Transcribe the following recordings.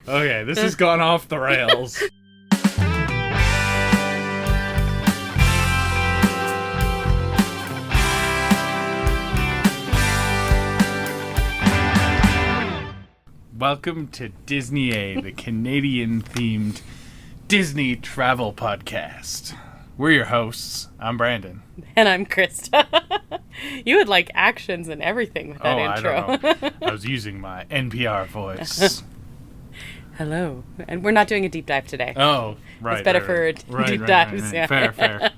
Okay, this has gone off the rails. Welcome to Disney A, the Canadian-themed Disney travel podcast. We're your hosts. I'm Brandon. And I'm Krysta. You had like actions and everything with that intro. I don't know. I was using my NPR voice. Hello. And we're not doing a deep dive today. Oh, right. It's better for deep dives. Right. Yeah. Fair.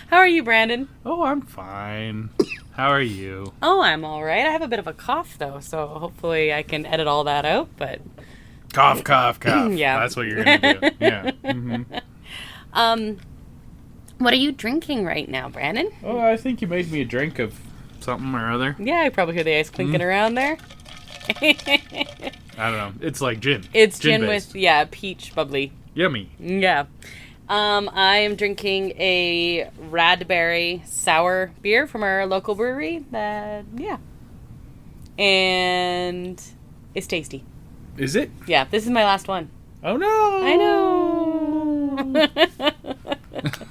How are you, Brandon? Oh, I'm fine. How are you? Oh, I'm all right. I have a bit of a cough, though, so hopefully I can edit all that out, but... Cough. Yeah. That's what you're going to do. Yeah. Mm-hmm. What are you drinking right now, Brandon? Oh, I think you made me a drink of something or other. Yeah, I probably hear the ice clinking around there. I don't know. It's like gin. It's gin based. with, peach bubbly. Yummy. Yeah. I am drinking a Radberry sour beer from our local brewery. And it's tasty. Is it? Yeah, this is my last one. Oh, no. I know. Have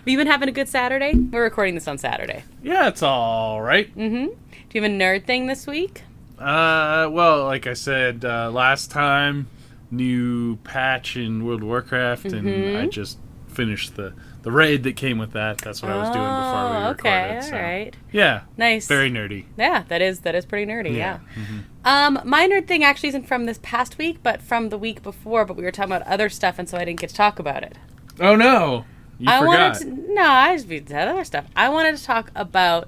you been having a good Saturday? We're recording this on Saturday. Yeah, it's all right. Mm-hmm. Do you have a nerd thing this week? Well, like I said last time, new patch in World of Warcraft, and I just finished the raid that came with that. That's what I was doing before we recorded. Okay, so. all right. Yeah. Nice. Very nerdy. Yeah, that is pretty nerdy, yeah. Mm-hmm. My nerd thing actually isn't from this past week, but from the week before, but we were talking about other stuff, and so I didn't get to talk about it. Oh, no. You forgot. I just beat other stuff. I wanted to talk about,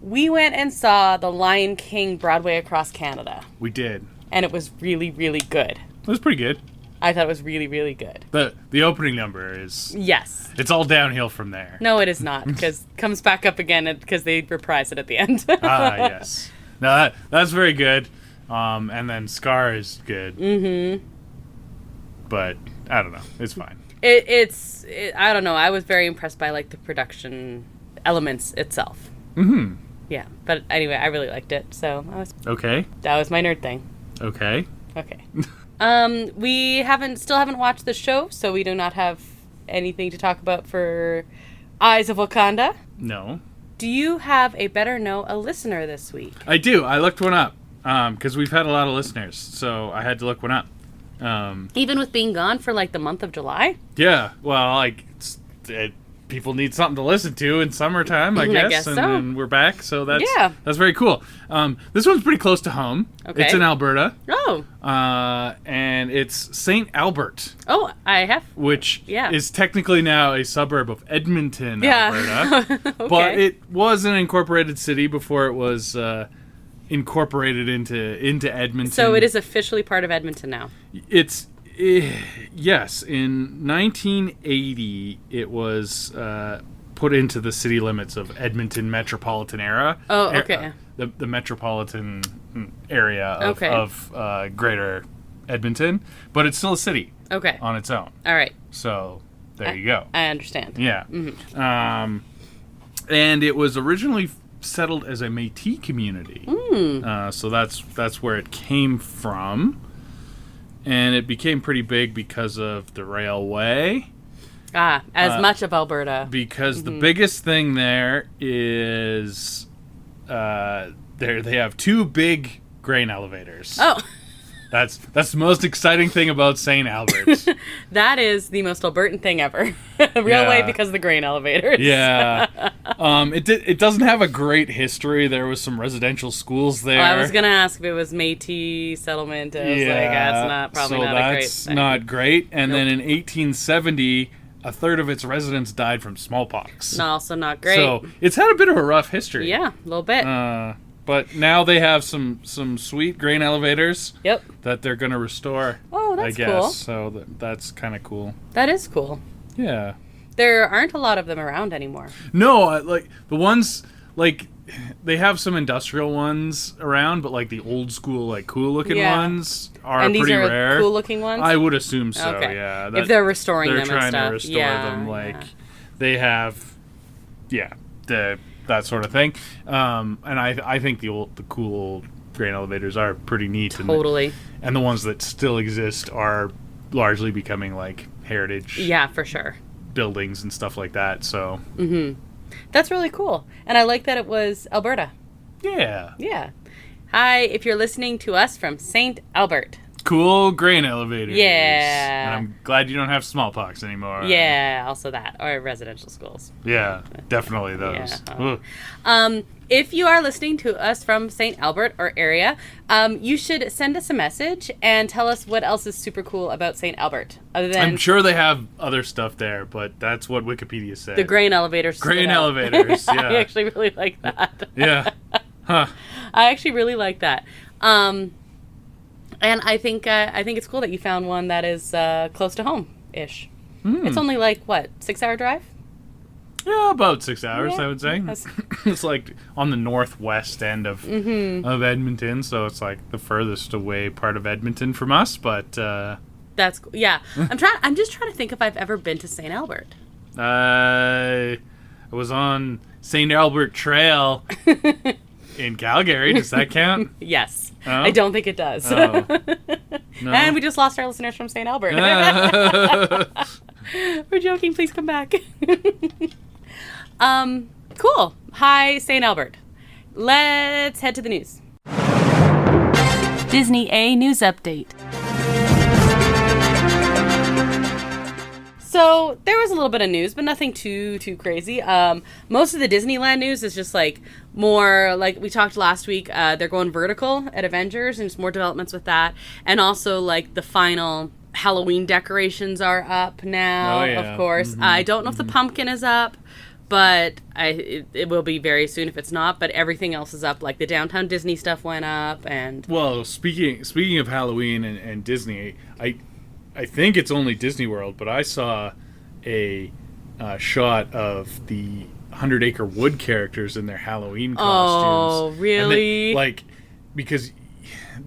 we went and saw The Lion King Broadway across Canada. We did. And it was really, really good. It was pretty good. I thought it was really, really good. The opening number is... Yes. It's all downhill from there. No, it is not, because it comes back up again because they reprise it at the end. Yes. No, that's very good. And then Scar is good. Mm-hmm. But, I don't know. It's fine. I don't know. I was very impressed by, like, the production elements itself. Mm-hmm. Yeah. But anyway, I really liked it, so Okay. That was my nerd thing. Okay. We still haven't watched the show, so we do not have anything to talk about for Eyes of Wakanda. No. Do you have a better know a listener this week? I do. I looked one up because we've had a lot of listeners, so I had to look one up. Even with being gone for like the month of July? Yeah. Well, like people need something to listen to in summertime, I guess, and then we're back. So that's very cool. This one's pretty close to home. Okay. It's in Alberta. Oh. And it's St. Albert. Oh, I have. Which is technically now a suburb of Edmonton, Alberta. Okay. But it was an incorporated city before it was incorporated into Edmonton. So it is officially part of Edmonton now. Yes. In 1980, it was put into the city limits of Edmonton metropolitan area. Oh, okay. The metropolitan area of Greater Edmonton, but it's still a city. Okay. On its own. All right. So there you go. I understand. Yeah. Mm-hmm. And it was originally settled as a Métis community. So that's where it came from. And it became pretty big because of the railway. As much of Alberta. Because the biggest thing there is they have two big grain elevators. Oh. That's the most exciting thing about St. Albert. That is the most Albertan thing ever. Railway because of the grain elevators. Yeah. It doesn't have a great history. There was some residential schools there. I was going to ask if it was Métis settlement. I was like, that's probably not a great thing. So that's not great. And then in 1870, a third of its residents died from smallpox. Also not great. So it's had a bit of a rough history. Yeah, a little bit. But now they have some sweet grain elevators. Yep. That they're going to restore. Oh, that's cool. I guess. So that's kind of cool. That is cool. Yeah. There aren't a lot of them around anymore. No, like the ones like they have some industrial ones around, but like the old school, like cool looking ones are pretty rare. Cool looking ones. I would assume so. Okay. Yeah. If they're restoring them, they're trying and stuff. to restore them. Like they have, that sort of thing. And I think the grain elevators are pretty neat. Totally. And the ones that still exist are largely becoming like heritage Yeah, for sure. buildings and stuff like that. So That's really cool. And I like that it was Alberta. yeah. Yeah. Hi, if you're listening to us from St. Albert. Cool grain elevators. Yeah. And I'm glad you don't have smallpox anymore. Yeah, also that. Or residential schools. Yeah, definitely those. Yeah. If you are listening to us from St. Albert or area, you should send us a message and tell us what else is super cool about St. Albert. Other than I'm sure they have other stuff there, but that's what Wikipedia said. the grain elevators. Grain elevators, yeah. I actually really like that. Yeah. Huh. I actually really like that. And I think it's cool that you found one that is close to home-ish. It's only like, what, 6-hour drive? Yeah, about 6 hours, Yeah. I would say. It's like on the northwest end of Edmonton, so it's like the furthest away part of Edmonton from us, but That's cool. Yeah. I'm just trying to think if I've ever been to St. Albert. I was on St. Albert Trail in Calgary. Does that count? Yes. Oh? I don't think it does. Oh. No. And we just lost our listeners from St. Albert. We're joking. Please come back. Cool. Hi, St. Albert. Let's head to the news. Disney A News Update. So there was a little bit of news, but nothing too crazy. Most of the Disneyland news is just like more like we talked last week. They're going vertical at Avengers, and just more developments with that, and also like the final Halloween decorations are up now. Oh, yeah. Of course, I don't know if the pumpkin is up, but it will be very soon if it's not. But everything else is up. Like the Downtown Disney stuff went up, and Well, speaking of Halloween and Disney, I think it's only Disney World, but I saw a shot of the 100 Acre Wood characters in their Halloween costumes. Oh, really? And because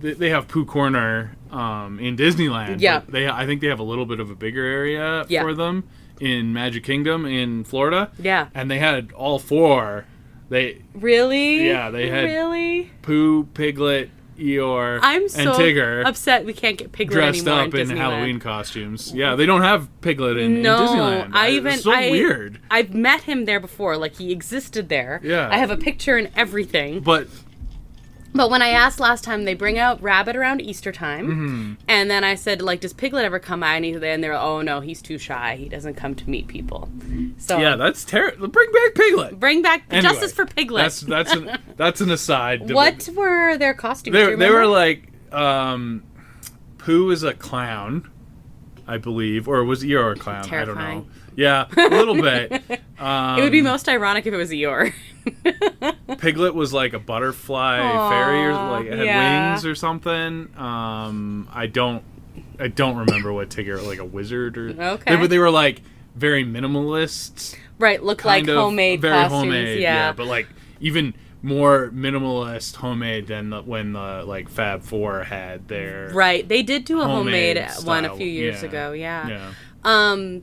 they have Pooh Corner in Disneyland. Yeah. But I think they have a little bit of a bigger area Yeah. for them in Magic Kingdom in Florida. Yeah. And they had all four. Really? Yeah, they had really. Pooh, Piglet, Eeyore, I'm and so Tigger upset we can't get Piglet dressed anymore up in Disneyland. Halloween costumes. Yeah, they don't have Piglet in No, Disneyland. It's so weird. I've met him there before. Like he existed there. Yeah. I have a picture and everything. But But when I asked last time, they bring out Rabbit around Easter time, and then I said, like, does Piglet ever come by? And they're, oh no, he's too shy. He doesn't come to meet people. So yeah, that's terrible. Bring back Piglet. bring back Anyway, justice for Piglet. That's an aside. What were their costumes? Do you They were remember? like Pooh is a clown, I believe, or was Eeyore a clown? Terrifying. I don't know. Yeah, a little bit. It would be most ironic if it was Eeyore. Piglet was like a butterfly fairy, or like it had wings or something. I don't remember what Tigger, like a wizard or. Okay. They were like very minimalist. Right, look like kind of homemade very costumes. homemade, yeah. but like even more minimalist homemade than when the like Fab Four had their Right, they did do a homemade one a style. few years Yeah. ago. Yeah. Yeah.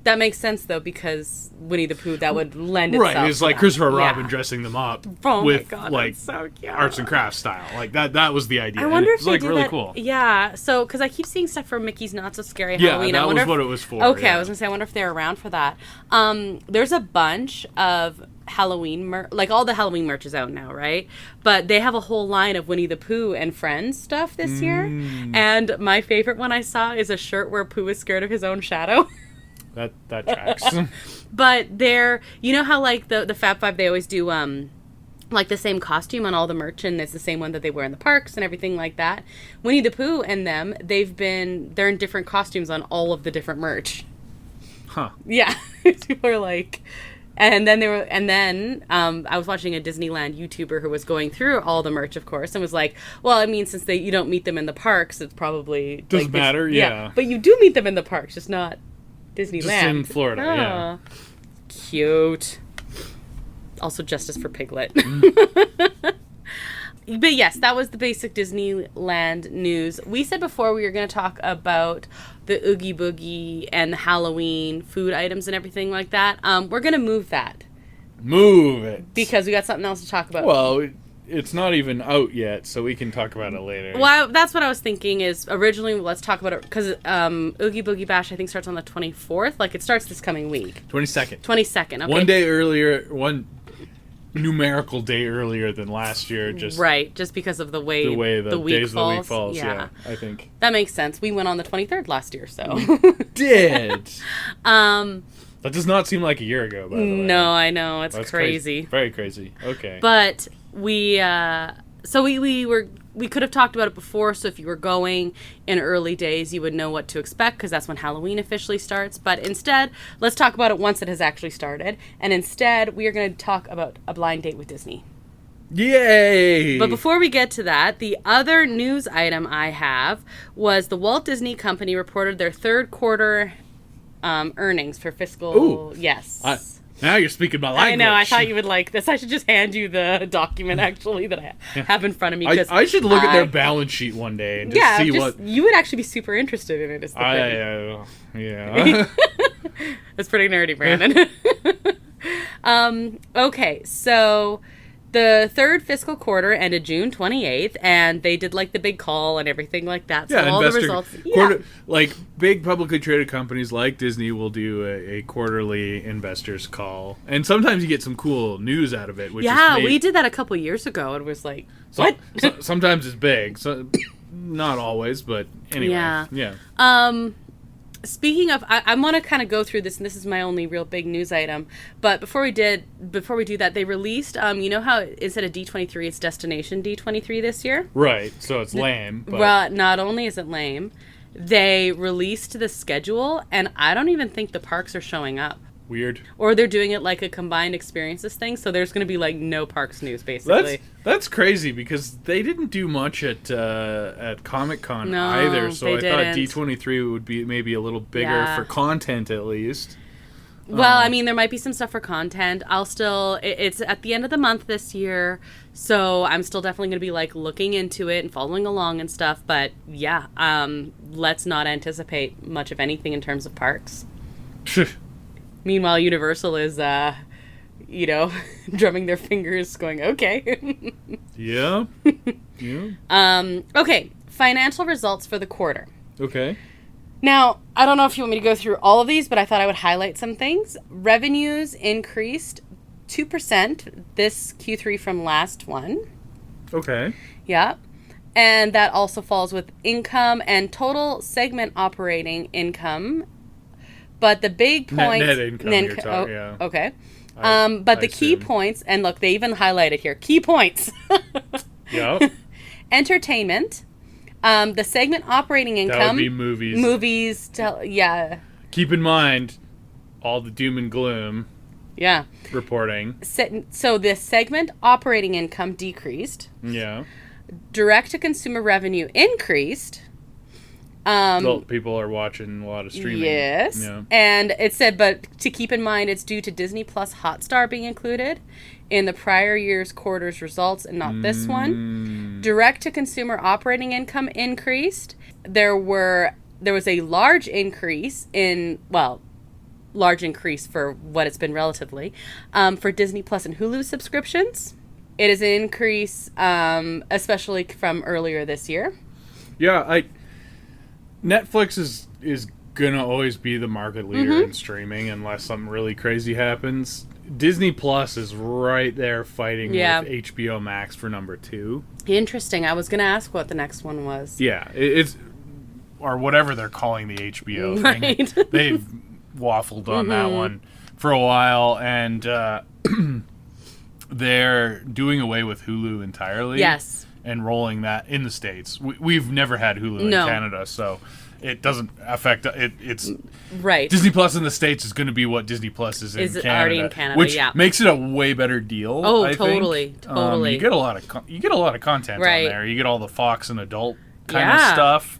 That makes sense though because Winnie the Pooh that would lend itself. Right, it's to like that. Christopher Robin Yeah. dressing them up Oh with my God, like that's so cute. arts and crafts style. Like that was the idea. I wonder and if it was they like do really that. cool. Yeah, so because I keep seeing stuff for Mickey's Not So Scary Yeah, Halloween. that I wonder was what it was for. Okay, yeah. I was gonna say I wonder if they're around for that. There's a bunch of Halloween like all the Halloween merch is out now, right? But they have a whole line of Winnie the Pooh and Friends stuff this year. And my favorite one I saw is a shirt where Pooh is scared of his own shadow. That tracks. But they're, you know how like the Fab Five, they always do like the same costume on all the merch, and it's the same one that they wear in the parks and everything like that. Winnie the Pooh and them, they're in different costumes on all of the different merch. Huh. Yeah, people are like, and then I was watching a Disneyland YouTuber who was going through all the merch, of course, and was like, well, I mean, since you don't meet them in the parks, it's probably Doesn't matter, yeah. But you do meet them in the parks, just not Disneyland. Just in Florida, yeah. Cute. Also, justice for Piglet. But yes, that was the basic Disneyland news. We said before we were going to talk about the Oogie Boogie and the Halloween food items and everything like that. We're going to move that Move it. because we got something else to talk about. Well, it's not even out yet, so we can talk about it later. Well, that's what I was thinking. Is originally let's talk about it because Oogie Boogie Bash I think starts on the 24th. Like it starts this coming week. 22nd. 22nd. Okay. One day earlier. One numerical day earlier than last year. Just because of the way the week days falls. of the week falls. Yeah, I think that makes sense. We went on the 23rd last year, so did. That does not seem like a year ago, by the way. No, I know. It's That's crazy. Very crazy. Okay. But we could have talked about it before, so if you were going in early days, you would know what to expect, because that's when Halloween officially starts. But instead, let's talk about it once it has actually started. And instead, we are going to talk about a blind date with Disney. Yay! But before we get to that, the other news item I have was the Walt Disney Company reported their third quarter earnings for fiscal... Ooh. Yes. Now you're speaking my language. I know. I thought you would like this. I should just hand you the document, actually, that I have in front of me. I should look at their balance sheet one day and just see what... You would actually be super interested in it, is the thing. Yeah. That's pretty nerdy, Brandon. Okay, so... The third fiscal quarter ended June 28th, and they did, like, the big call and everything like that. So all the results... Like, big publicly traded companies like Disney will do a quarterly investors call. And sometimes you get some cool news out of it. Which we did that a couple years ago. It was like, what? Sometimes it's big. So, not always, but anyway. Yeah. Speaking of, I want to kind of go through this, and this is my only real big news item. But before we do that, they released, you know how instead of D23, it's Destination D23 this year? Right, so it's lame. But... Well, not only is it lame, they released the schedule, and I don't even think the parks are showing up. Weird. Or they're doing it like a combined experiences thing, so there's going to be like no parks news, basically. That's crazy, because they didn't do much at Comic-Con either, so I thought D23 would be maybe a little bigger for content at least. Well, I mean, there might be some stuff for content. It's at the end of the month this year, so I'm still definitely going to be like looking into it and following along and stuff, but yeah, let's not anticipate much of anything in terms of parks. Meanwhile, Universal is, drumming their fingers, going, okay. Yeah. Okay, financial results for the quarter. Okay. Now, I don't know if you want me to go through all of these, but I thought I would highlight some things. Revenues increased 2% this Q3 from last one. Okay. Yeah. And that also falls with income and total segment operating income. But the big point... Net income you're talking, yeah. Okay. But the key points, and look, they even highlighted here, key points. Yep. Entertainment, the segment operating income... That would be movies. Movies, yeah. Keep in mind, all the doom and gloom reporting. So the segment operating income decreased. Yeah. Direct-to-consumer revenue increased. People are watching a lot of streaming. Yes. Yeah. And it said, but to keep in mind, it's due to Disney Plus Hotstar being included in the prior year's quarter's results and not this one. Direct-to-consumer operating income increased. There was a large increase for what it's been relatively, for Disney Plus and Hulu subscriptions. It is an increase, especially from earlier this year. Yeah, Netflix is gonna always be the market leader in streaming unless something really crazy happens. Disney Plus is right there fighting with HBO Max for number 2. Interesting. I was gonna ask what the next one was. Yeah, it's or whatever they're calling the HBO thing. Right. They've waffled on that one for a while, and they're doing away with Hulu entirely. Yes. And rolling that in the States. We've never had Hulu in Canada, so it doesn't affect it. It's right. Disney Plus in the States is going to be what Disney Plus is in Canada, already in Canada, which makes it a way better deal. Oh, I totally. You get a lot of content on there. You get all the Fox and adult kind of stuff,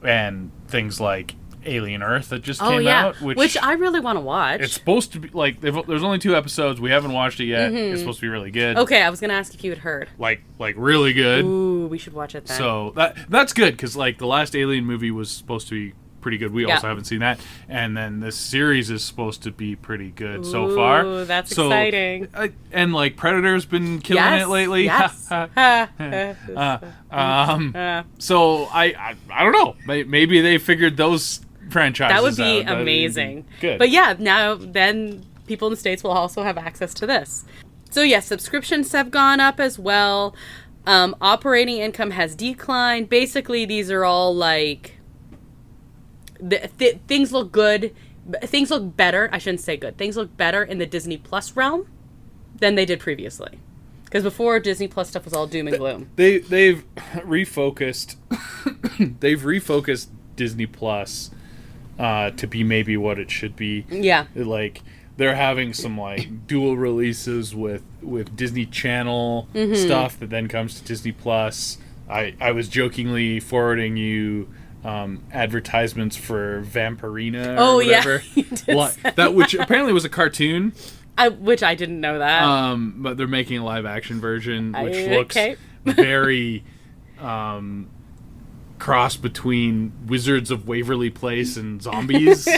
and things like Alien Earth that just came out, which I really want to watch. It's supposed to be like there's only 2 episodes. We haven't watched it yet. It's supposed to be really good. Okay, I was gonna ask if you had heard. Like really good. Ooh, we should watch it then. So that's good because like the last Alien movie was supposed to be pretty good. We also haven't seen that. And then this series is supposed to be pretty good so Ooh, far. That's exciting. And like Predator's been killing it lately. Yes. So I don't know. Maybe they figured those franchises That would be out. amazing. Good. But yeah, now then people in the States will also have access to this. So yes, subscriptions have gone up as well. Operating income has declined. Basically, these are all like things look good. Things look better. I shouldn't say good. Things look better in the Disney Plus realm than they did previously. Because before, Disney Plus stuff was all doom and gloom. They've refocused. They've refocused Disney Plus to be maybe what it should be. Yeah. Like they're having some like dual releases with Disney Channel stuff that then comes to Disney Plus. I was jokingly forwarding you advertisements for Vampirina or whatever. Yeah. You did that which apparently was a cartoon. Which I didn't know that. But they're making a live action version which looks very cross between Wizards of Waverly Place and zombies.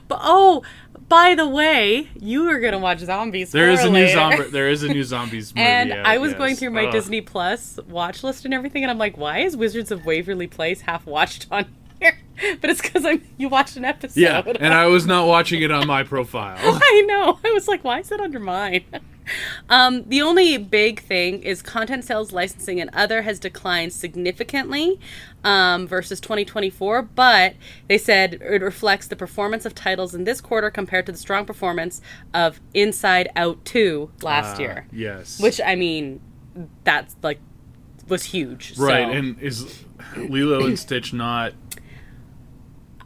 But by the way, you are gonna watch Zombies. There is a later. new zombies movie. And I was going through my Disney Plus watch list and everything, and I'm like, why is Wizards of Waverly Place half watched on here? But it's because you watched an episode. Yeah, and I was not watching it on my profile. I know. I was like, why is it under mine? The only big thing is content sales, licensing, and other has declined significantly versus 2024, but they said it reflects the performance of titles in this quarter compared to the strong performance of Inside Out 2 last year. Yes. Which, I mean, that's like, was huge. Right, so. and is Lilo and Stitch not...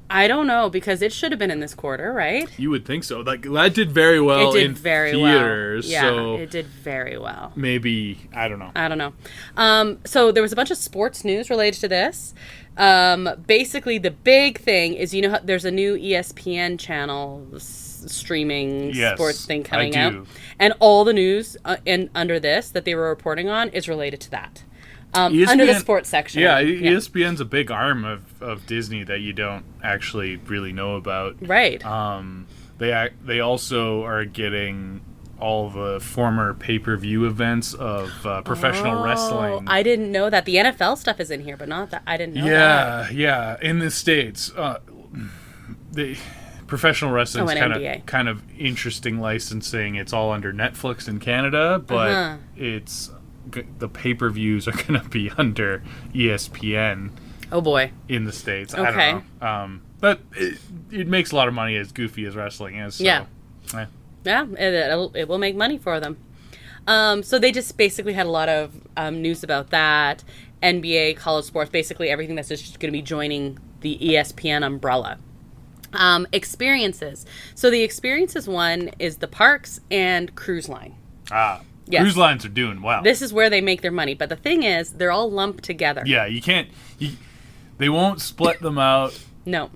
I don't know, because it should have been in this quarter, right? You would think so. Like that did very well in theaters. Well. Yeah, so it did very well. Maybe, I don't know. So there was a bunch of sports news related to this. Basically, the big thing is, how there's a new ESPN channel streaming sports thing coming out, and all the news under this that they were reporting on is related to that. ESPN, under the sports section. Yeah, ESPN's a big arm of Disney that you don't actually really know about. Right. They also are getting all the former pay-per-view events of professional wrestling. I didn't know that. The NFL stuff is in here, but not that. I didn't know that. Yeah. In the States, the professional wrestling is kind of interesting licensing. It's all under Netflix in Canada, but it's... the pay-per-views are going to be under ESPN. Oh boy! In the States, okay. I don't know. But it makes a lot of money, as goofy as wrestling is. So, yeah, it will make money for them. So they just basically had a lot of news about that. NBA, college sports, basically everything that's just going to be joining the ESPN umbrella. Experiences. So the experiences one is the parks and cruise line. Yes. Cruise lines are doing well. This is where they make their money. But the thing is, they're all lumped together. Yeah, you can't... they won't split them out. No.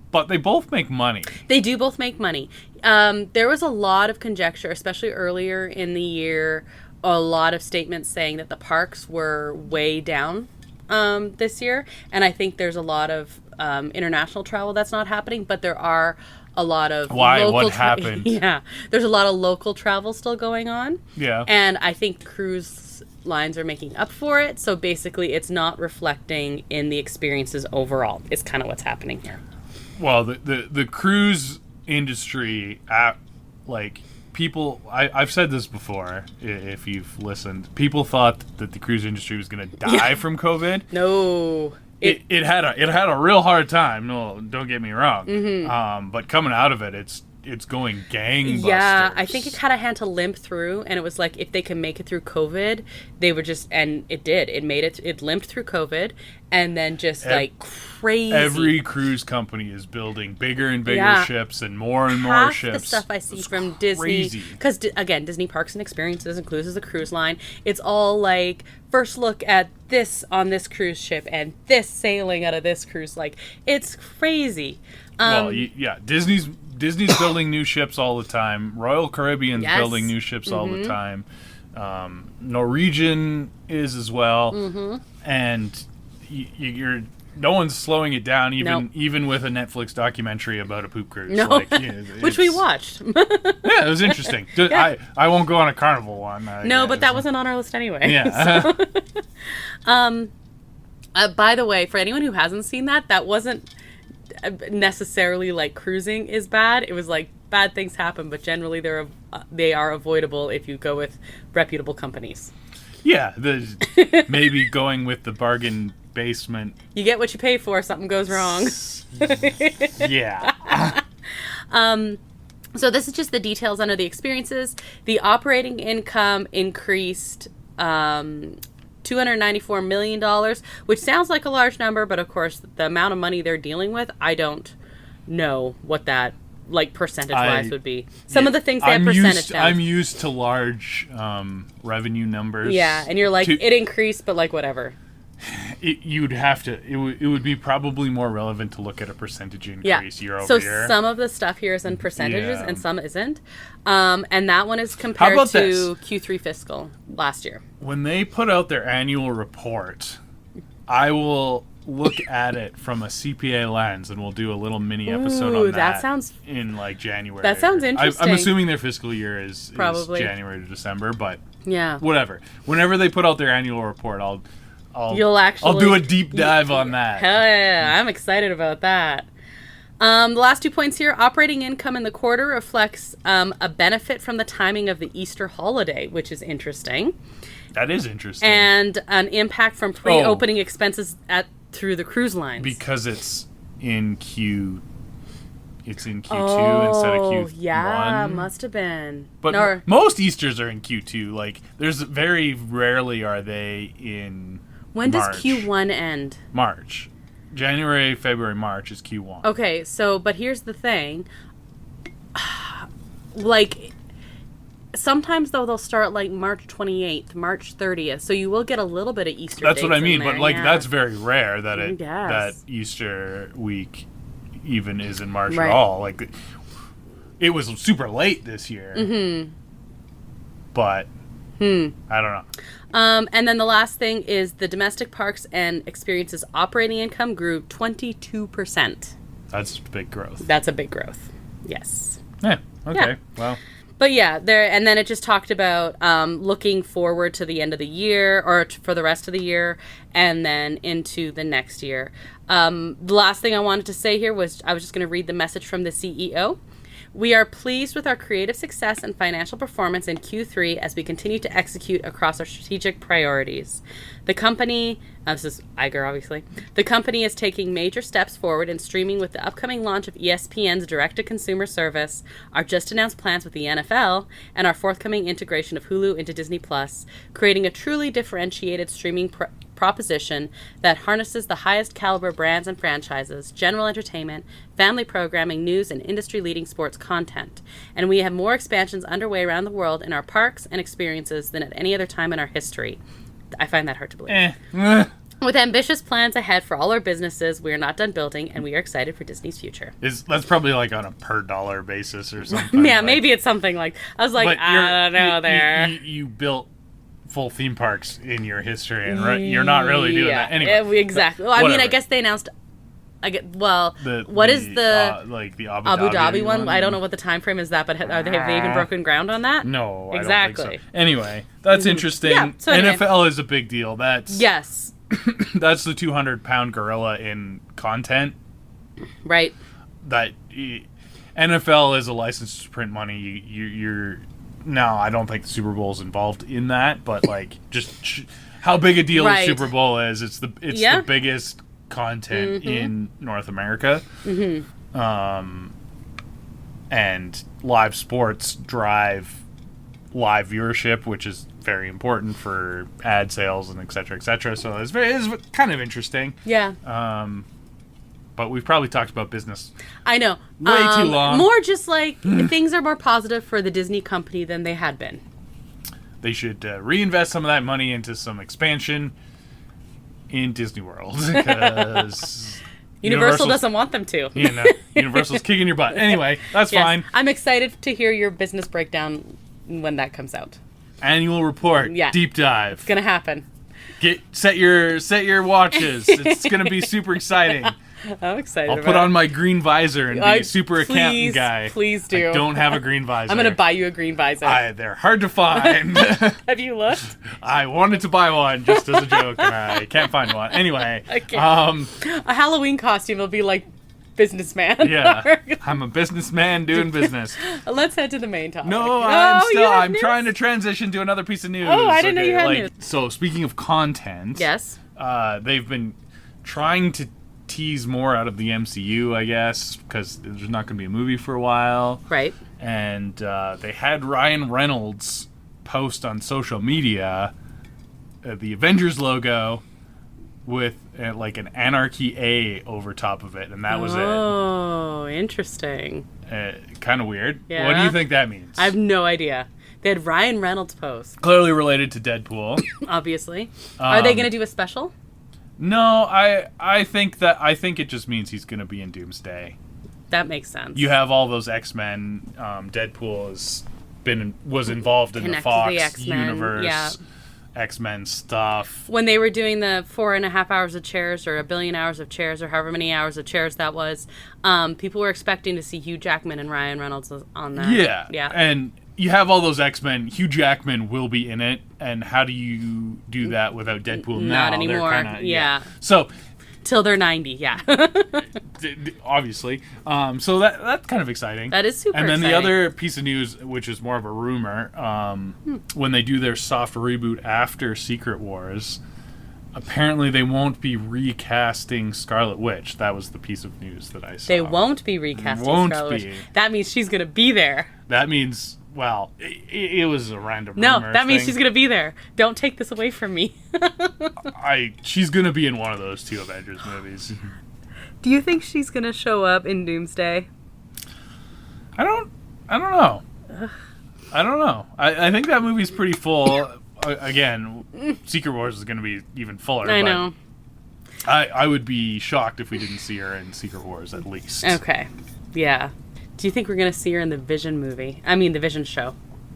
But they both make money. They do both make money. There was a lot of conjecture, especially earlier in the year, a lot of statements saying that the parks were way down this year. And I think there's a lot of international travel that's not happening. But there are... a lot of what happened? Yeah, there's a lot of local travel still going on. Yeah, and I think cruise lines are making up for it. So basically, it's not reflecting in the experiences overall. It's kind of what's happening here. Well, the cruise industry, like people, I've said this before. If you've listened, people thought that the cruise industry was going to die from COVID. No. It had a real hard time. No, don't get me wrong. Mm-hmm. But coming out of it, it's going gangbusters. Yeah, I think it kind of had to limp through, and it was like if they can make it through COVID, they would just, and it did. It made it. It limped through COVID, and then just like crazy. Every cruise company is building bigger and bigger ships and more ships. The stuff I see from Disney, because again, Disney Parks and Experiences includes the cruise line. It's all like first look at this on this cruise ship and this sailing out of this cruise. Like it's crazy. Disney's building new ships all the time. Royal Caribbean's building new ships all the time. Norwegian is as well. Mm-hmm. And no one's slowing it down, Nope. even with a Netflix documentary about a poop cruise. No, Like, which we watched. Yeah, it was interesting. I won't go on a Carnival one. No, but that wasn't on our list anyway. Yeah. By the way, for anyone who hasn't seen that, that wasn't necessarily like cruising is bad. It was like bad things happen, but generally they are avoidable if you go with reputable companies. Yeah, maybe going with the bargain basement. You get what you pay for. Something goes wrong. Yeah. So this is just the details under the experiences. The operating income increased $294 million, which sounds like a large number, but of course the amount of money they're dealing with, I don't know what that like percentage-wise would be. Some of the things they have percentage down. I'm used to large revenue numbers. Yeah, and you're like, it increased, but like whatever. You'd have to. It would be probably more relevant to look at a percentage increase year over year. So some of the stuff here is in percentages, and some isn't. And that one is compared to Q3 fiscal last year. When they put out their annual report, I will look at it from a CPA lens, and we'll do a little mini episode on that. In like January. That sounds interesting. I'm assuming their fiscal year is January to December, but whatever. Whenever they put out their annual report, I'll do a deep dive on that. Hell yeah, I'm excited about that. The last 2 points here, operating income in the quarter reflects a benefit from the timing of the Easter holiday, which is interesting. That is interesting. And an impact from pre-opening expenses through the cruise lines. Because it's in Q2 instead of Q1. Yeah, must have been. But most Easters are in Q2. Like, there's very rarely are they in When March. does Q1 end? March. January, February, March is Q1. Okay, but here's the thing. Like, sometimes, though, they'll start, like, March 28th, March 30th, so you will get a little bit of Easter That's what I mean, there, but, like, that's very rare that that Easter week even is in March at all. Like, it was super late this year. Mm-hmm. But, I don't know. And then the last thing is the domestic parks and experiences operating income grew 22%. That's big growth. That's a big growth. Yes. Yeah. Okay. Yeah. Well. But yeah, and then it just talked about looking forward to the end of the year or for the rest of the year and then into the next year. The last thing I wanted to say here was I was just going to read the message from the CEO. We are pleased with our creative success and financial performance in Q3 as we continue to execute across our strategic priorities. The company, this is Iger obviously, the company is taking major steps forward in streaming with the upcoming launch of ESPN's direct-to-consumer service, our just-announced plans with the NFL, and our forthcoming integration of Hulu into Disney+, creating a truly differentiated streaming proposition that harnesses the highest caliber brands and franchises, general entertainment, family programming, news, and industry-leading sports content. And we have more expansions underway around the world in our parks and experiences than at any other time in our history. I find that hard to believe. With ambitious plans ahead for all our businesses, we are not done building, and we are excited for Disney's future. That's probably like on a per dollar basis or something. Yeah, maybe it's something like... I was like, I don't know there. You built full theme parks in your history, and you're not really doing that anyway. Exactly. Well, I mean, I guess they announced... what is the like the Abu Dhabi one? I don't know what the time frame is that, but have they even broken ground on that? No, exactly. I don't think so. Anyway, that's interesting. Yeah, so NFL is a big deal. That's that's the 200-pound gorilla in content. Right. That NFL is a license to print money. You're no, I don't think the Super Bowl is involved in that, but like just how big a deal the Super Bowl is. It's the biggest content in North America. And live sports drive live viewership, which is very important for ad sales and et cetera, so it's kind of interesting. But we've probably talked about business, I know, way too long. More just like things are more positive for the Disney company than they had been. They should reinvest some of that money into some expansion in Disney World, because Universal doesn't want them to. Universal's kicking your butt. Anyway, that's fine. I'm excited to hear your business breakdown when that comes out. Annual report, deep dive. It's gonna happen. Set your watches. It's gonna be super exciting. I'm excited. I'll put on my green visor and be a super accountant guy. Please do. I don't have a green visor. I'm gonna buy you a green visor. They're hard to find. Have you looked? I wanted to buy one just as a joke, and I can't find one. Anyway, okay. A Halloween costume will be like businessman. Yeah, I'm a businessman doing business. Let's head to the main topic. No, I'm trying to transition to another piece of news. Oh, I didn't know you had news. So speaking of content, yes, they've been trying to tease more out of the MCU, I guess, because there's not going to be a movie for a while. Right. And they had Ryan Reynolds post on social media the Avengers logo with like an Anarchy A over top of it, and that was it. Oh, interesting. Kind of weird. Yeah. What do you think that means? I have no idea. They had Ryan Reynolds post. Clearly related to Deadpool. Obviously. Are they going to do a special? No, I think it just means he's going to be in Doomsday. That makes sense. You have all those X-Men. Deadpool was involved in the Fox universe. Yeah. X-Men stuff. When they were doing the 4.5 hours of Chairs or 1 billion hours of Chairs or however many hours of Chairs that was, people were expecting to see Hugh Jackman and Ryan Reynolds on that. Yeah. And you have all those X-Men. Hugh Jackman will be in it. And how do you do that without Deadpool now? Not anymore. Yeah. So till they're 90, yeah. Obviously. So that's kind of exciting. That is super exciting. And then the other piece of news, which is more of a rumor, when they do their soft reboot after Secret Wars, apparently they won't be recasting Scarlet Witch. That was the piece of news that I saw. They won't be recasting Scarlet Witch. That means she's going to be there. That means... Well, it was a random rumor. No, that means she's going to be there. Don't take this away from me. She's going to be in one of those 2 Avengers movies. Do you think she's going to show up in Doomsday? I don't know. I don't know. I think that movie's pretty full. Again, Secret Wars is going to be even fuller. I know. I would be shocked if we didn't see her in Secret Wars, at least. Okay. Yeah. Do you think we're going to see her in the Vision movie? I mean, the Vision show.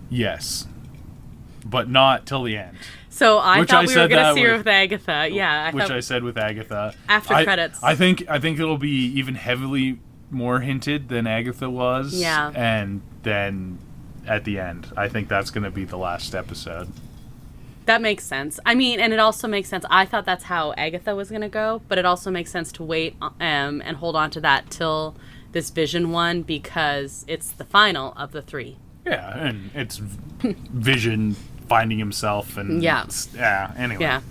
Yes. But not till the end. So I thought we were going to see her with Agatha. Yeah. I said with Agatha. After credits. I think it'll be even heavily more hinted than Agatha was. Yeah. And then at the end, I think that's going to be the last episode. That makes sense. I mean, and it also makes sense. I thought that's how Agatha was going to go, but it also makes sense to wait and hold on to that till this Vision one, because it's the final of the 3. Yeah, and it's Vision finding himself and... Yeah. Anyway. Yeah.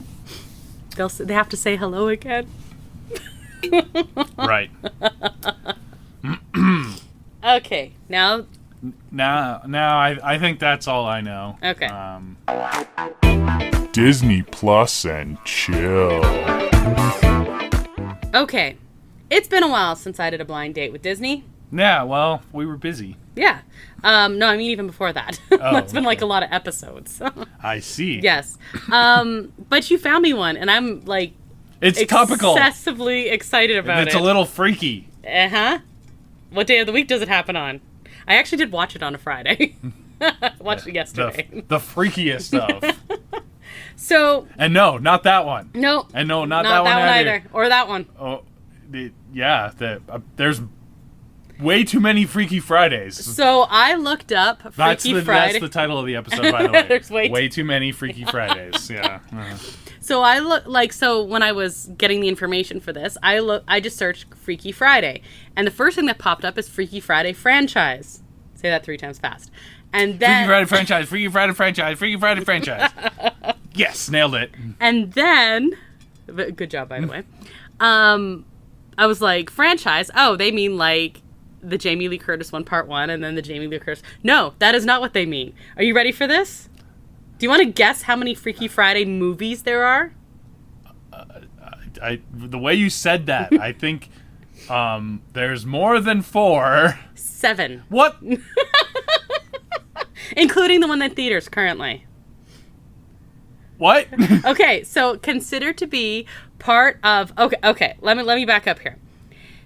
They have to say hello again. Right. Okay, now... Now, I think that's all I know. Okay. Disney Plus and chill. Okay. It's been a while since I did a blind date with Disney. Yeah, well, we were busy. Yeah. No, I mean even before that. That's been like a lot of episodes. I see. Yes. But you found me one, and I'm like... It's topical. Excessively excited about it. It's a little freaky. Uh-huh. What day of the week does it happen on? I actually did watch it on a Friday. Watched it yesterday. The freakiest of. So... And no, not that one. No. And no, not that one either. Or that one. Oh, yeah. There's way too many Freaky Fridays. So I looked up Freaky Friday. That's the title of the episode, by the way. There's way too many Freaky Fridays. Yeah. Uh-huh. So so when I was getting the information for this, I just searched Freaky Friday, and the first thing that popped up is Freaky Friday franchise. Say that 3 times fast. And then Freaky Friday franchise, Freaky Friday franchise, Freaky Friday franchise. Yes, nailed it. And then, good job, by the way. I was like, franchise? Oh, they mean like the Jamie Lee Curtis one, part 1, and then the Jamie Lee Curtis. No, that is not what they mean. Are you ready for this? Do you want to guess how many Freaky Friday movies there are? The way you said that, I think there's more than 4. 7. What? Including the one in theaters currently. What? Okay, so considered to be part of... Okay, let me back up here.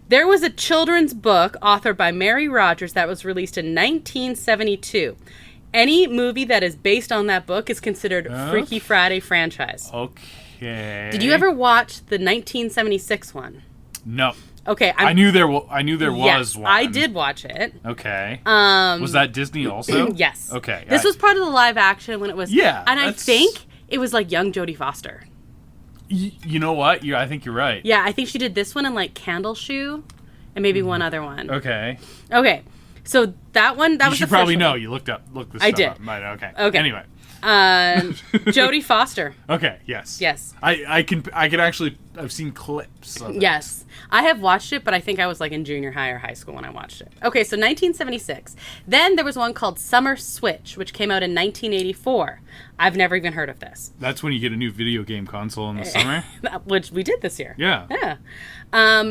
There was a children's book authored by Mary Rogers that was released in 1972. Any movie that is based on that book is considered Freaky Friday franchise. Okay. Okay. Did you ever watch the 1976 one? No. Okay, I knew there was yes, one. I did watch it. Okay. Was that Disney also? Yes. Okay. This was part of the live action when it was. Yeah, and I that's- think it was like young Jodie Foster. You know what? I think you're right. Yeah, I think she did this one and like Candle Shoe, and maybe one other one. Okay. Okay, so that one that You was should the first probably one. know. You looked this I stuff did. up. Right, okay. Okay. Anyway. Jodie Foster. Okay. Yes. Yes. I can actually. I've seen clips of it. Yes. I have watched it, but I think I was like in junior high or high school when I watched it. Okay, so 1976. Then there was one called Summer Switch, which came out in 1984. I've never even heard of this. That's when you get a new video game console in the summer. Which we did this year. Yeah. Yeah.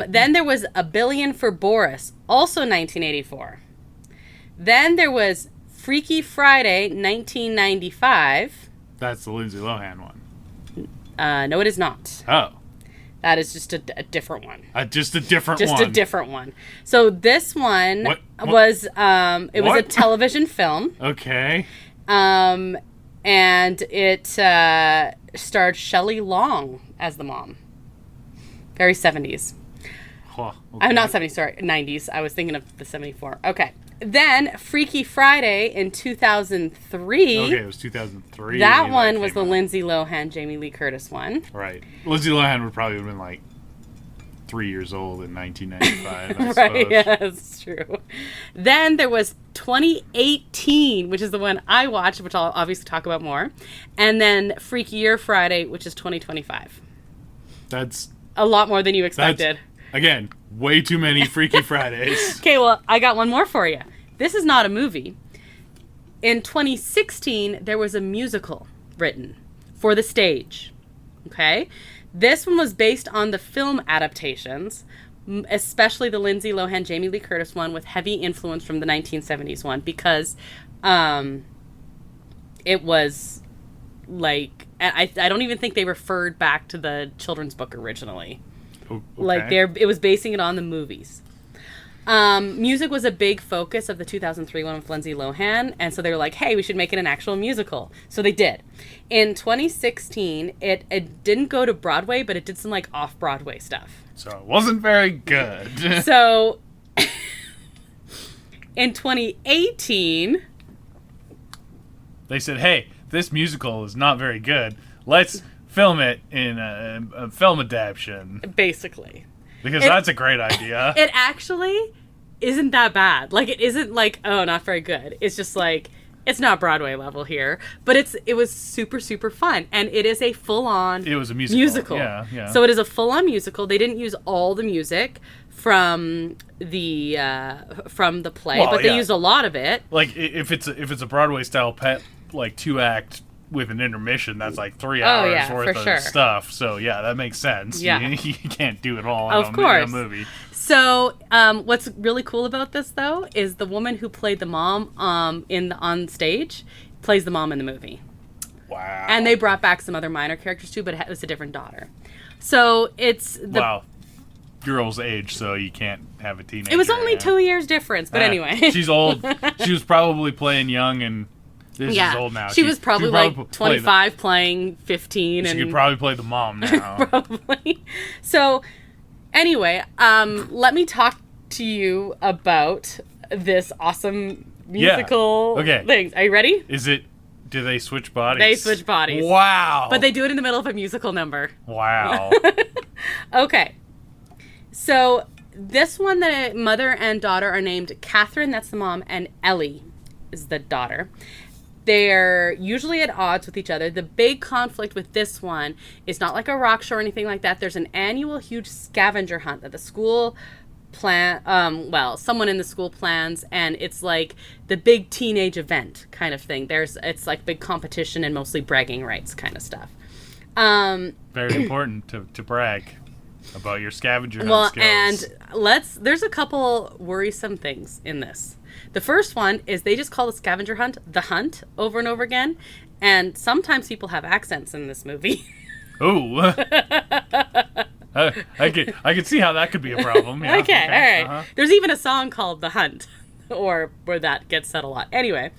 Then there was A Billion for Boris, also 1984. Then there was Freaky Friday, 1995. That's the Lindsay Lohan one. No, it is not. Oh. That is just a different one. Just a different Just one. a different one. So this one What? was it was a What? television film. Okay. And it starred Shelley Long as the mom. Very 70s. Huh, I'm not 70s, sorry, 90s. I was thinking of the 74. Okay. Then Freaky Friday in 2003. Okay, it was 2003. That one was came the out. Lindsay Lohan, Jamie Lee Curtis one. Right. Lindsay Lohan would probably have been like 3 years old in 1995. I Right, suppose. yeah, that's true. Then there was 2018, which is the one I watched, which I'll obviously talk about more. And then Freaky Year Friday, which is 2025. That's A lot more than you expected. again way too many Freaky Fridays. Okay, well, I got one more for you. This is not a movie. In 2016, there was a musical written for the stage. Okay? This one was based on the film adaptations, especially the Lindsay Lohan, Jamie Lee Curtis one, with heavy influence from the 1970s one, because it was like, I don't even think they referred back to the children's book originally. Okay. Like it was basing it on the movies. Music was a big focus of the 2003 one with Lindsay Lohan, and so they were like, hey, we should make it an actual musical. So they did. In 2016, it didn't go to Broadway, but it did some like off-Broadway stuff. So it wasn't very good. So in 2018, They said, hey, this musical is not very good. Let's film it in a film adaptation. basically. Because that's a great idea. It actually isn't that bad. Like, it isn't like, oh, not very good. It's just like, it's not Broadway level here, but it was super, super fun. And it is a full-on It was a musical. Yeah. So it is a full-on musical. They didn't use all the music from the play, Well, but they yeah. used a lot of it. Like if it's a Broadway style pet like 2-act with an intermission, that's like 3 hours yeah, worth for of sure. stuff. So yeah, that makes sense. Yeah. You can't do it all Of in course. a movie. So, what's really cool about this, though, is the woman who played the mom on stage plays the mom in the movie. Wow. And they brought back some other minor characters, too, but it was a different daughter. So, it's the... Wow. Girl's age, so you can't have a teenager. It was only yeah. 2 years difference, but anyway. She's old. She was probably playing young, and this is old now. She was probably like play 25 playing 15. She and could probably play the mom now. Probably. So, anyway, let me talk to you about this awesome musical Okay. things. Are you ready? Do they switch bodies? They switch bodies. Wow. But they do it in the middle of a musical number. Wow. Okay. So, this one, the mother and daughter are named Catherine, that's the mom, and Ellie is the daughter. They're usually at odds with each other. The big conflict with this one is not like a rock show or anything like that. There's an annual huge scavenger hunt that the school someone in the school plans, and it's like the big teenage event kind of thing. It's like big competition and mostly bragging rights kind of stuff. Very important to brag about your scavenger hunt skills. And there's a couple worrisome things in this. The first one is they just call the scavenger hunt the hunt over and over again, and sometimes people have accents in this movie. Ooh. I could see how that could be a problem. Yeah. Okay, all right. Uh-huh. There's even a song called The Hunt, or where that gets said a lot. Anyway,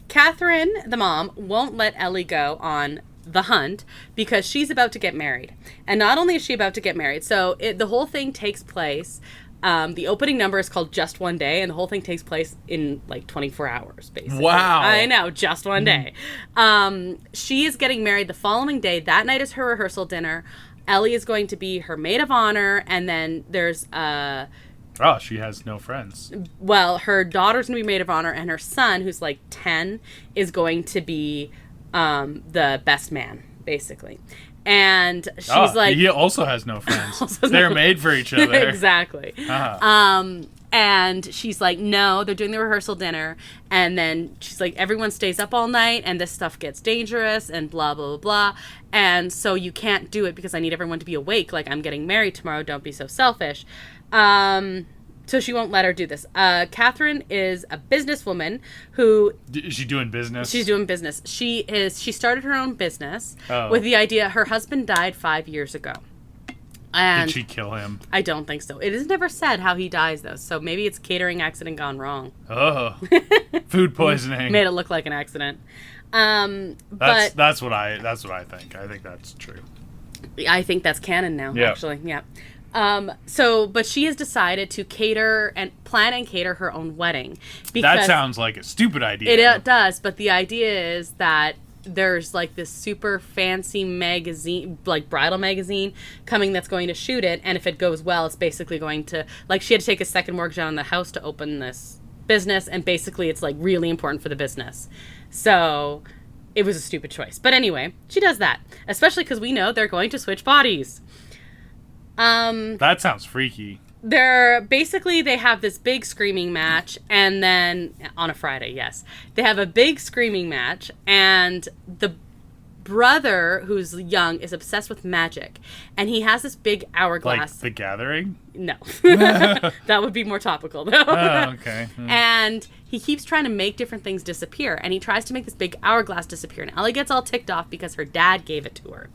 Catherine, the mom, won't let Ellie go on the hunt because she's about to get married. And not only is she about to get married, so the whole thing takes place, the opening number is called Just One Day, and the whole thing takes place in like 24 hours, basically. Wow. I know, just one day. She is getting married the following day. That night is her rehearsal dinner. Ellie is going to be her maid of honor, and then there's Oh, she has no friends. well, her daughter's going to be maid of honor, and her son, who's like 10, is going to be the best man, basically. And she's like... He also has no friends. They're made for each other. Exactly. And she's like, no, they're doing the rehearsal dinner. And then she's like, everyone stays up all night, and this stuff gets dangerous, and blah, blah, blah, blah. And so you can't do it because I need everyone to be awake. Like, I'm getting married tomorrow. Don't be so selfish. So she won't let her do this. Catherine is a businesswoman who... Is she doing business? She's doing business. She started her own business with the idea... Her husband died 5 years ago. And did she kill him? I don't think so. It is never said how he dies, though. So maybe it's a catering accident gone wrong. Oh. Food poisoning. Made it look like an accident. That's what I think. I think that's true. I think that's canon now, Yeah. actually. Yeah. But she has decided to plan and cater her own wedding. That sounds like a stupid idea. It does, but the idea is that there's like this super fancy magazine, like bridal magazine, coming that's going to shoot it, and if it goes well, it's basically going to, like, she had to take a second mortgage on the house to open this business, and basically it's like really important for the business. So it was a stupid choice. But anyway, she does that, especially because we know they're going to switch bodies. That sounds freaky. They have this big screaming match, and then on a Friday, yes, they have a big screaming match, and the brother, who's young, is obsessed with magic, and he has this big hourglass. Like The Gathering? No. That would be more topical, though. Oh, okay. And he keeps trying to make different things disappear, and he tries to make this big hourglass disappear, and Ellie gets all ticked off because her dad gave it to her.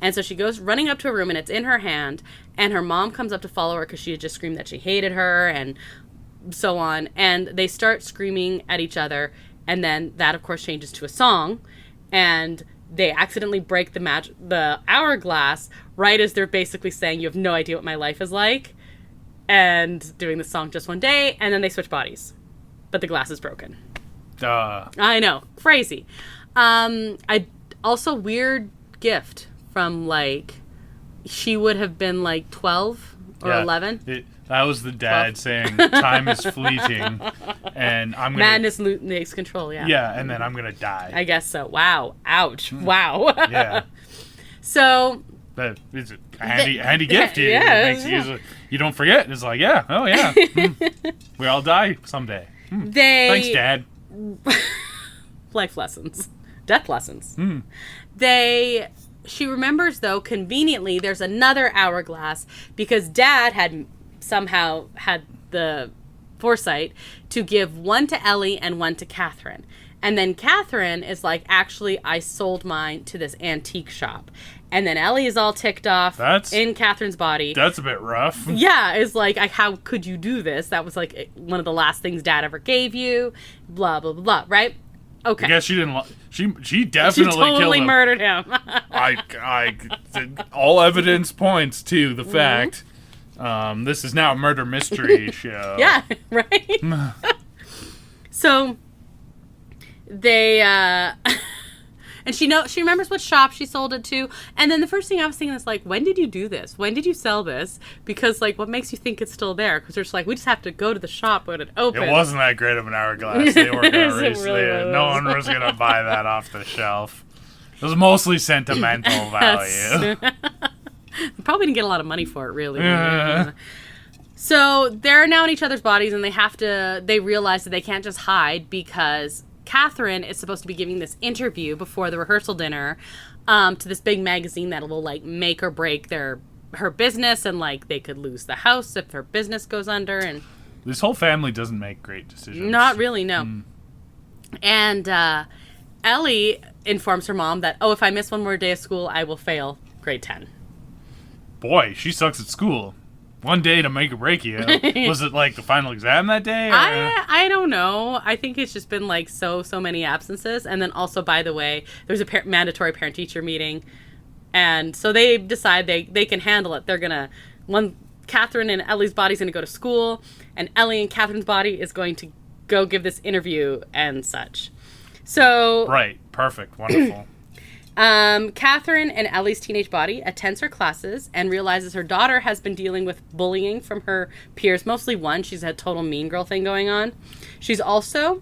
And so she goes running up to a room, and it's in her hand, and her mom comes up to follow her because she had just screamed that she hated her, and so on. And they start screaming at each other, and then that, of course, changes to a song, and they accidentally break the hourglass right as they're basically saying, you have no idea what my life is like, and doing the song Just One Day, and then they switch bodies. But the glass is broken. I know. Crazy. Also, weird gift from, like, she would have been, like, 12 or 11. That was the dad saying, time is fleeting, and I'm gonna... Madness takes control, yeah. Yeah, and then I'm gonna die. I guess so. Wow. Ouch. Wow. Yeah. So... But it's a handy gift. Yeah. You don't forget. It's like, yeah, oh yeah. We all die someday. Thanks, Dad. Life lessons. Death lessons. She remembers, though, conveniently, there's another hourglass because Dad had somehow had the foresight to give one to Ellie and one to Catherine. And then Catherine is like, actually, I sold mine to this antique shop. And then Ellie is all ticked off in Catherine's body. That's a bit rough. Yeah, it's like, how could you do this? That was like one of the last things Dad ever gave you. Blah, blah, blah, blah, right? Okay. I guess she didn't... She definitely totally killed him. Murdered him. All evidence points to the fact... this is now a murder mystery show. Yeah, right? So... They, and she remembers what shop she sold it to, and then the first thing I was thinking is, like, when did you do this? When did you sell this? Because, like, what makes you think it's still there? Because they're just like, we just have to go to the shop when it opens. It wasn't that great of an hourglass. They weren't going to really no one was going to buy that off the shelf. It was mostly sentimental value. Probably didn't get a lot of money for it, really. So they're now in each other's bodies, and they realize that they can't just hide because Catherine is supposed to be giving this interview before the rehearsal dinner to this big magazine that will, like, make or break her business, and, like, they could lose the house if her business goes under. And this whole family doesn't make great decisions. Not really, no. And Ellie informs her mom that, if I miss one more day of school, I will fail grade 10. Boy, she sucks at school. one day to make or break you. Was it like the final exam that day? Or? I don't know. I think it's just been like so many absences. And then also, by the way, there's a mandatory parent-teacher meeting. And so they decide they can handle it. They're going to, Catherine and Ellie's body's going to go to school, and Ellie and Catherine's body is going to go give this interview and such. So... Right. Perfect. Wonderful. Catherine and Ellie's teenage body attends her classes and realizes her daughter has been dealing with bullying from her peers, mostly one. She's a total mean girl thing going on. She's also,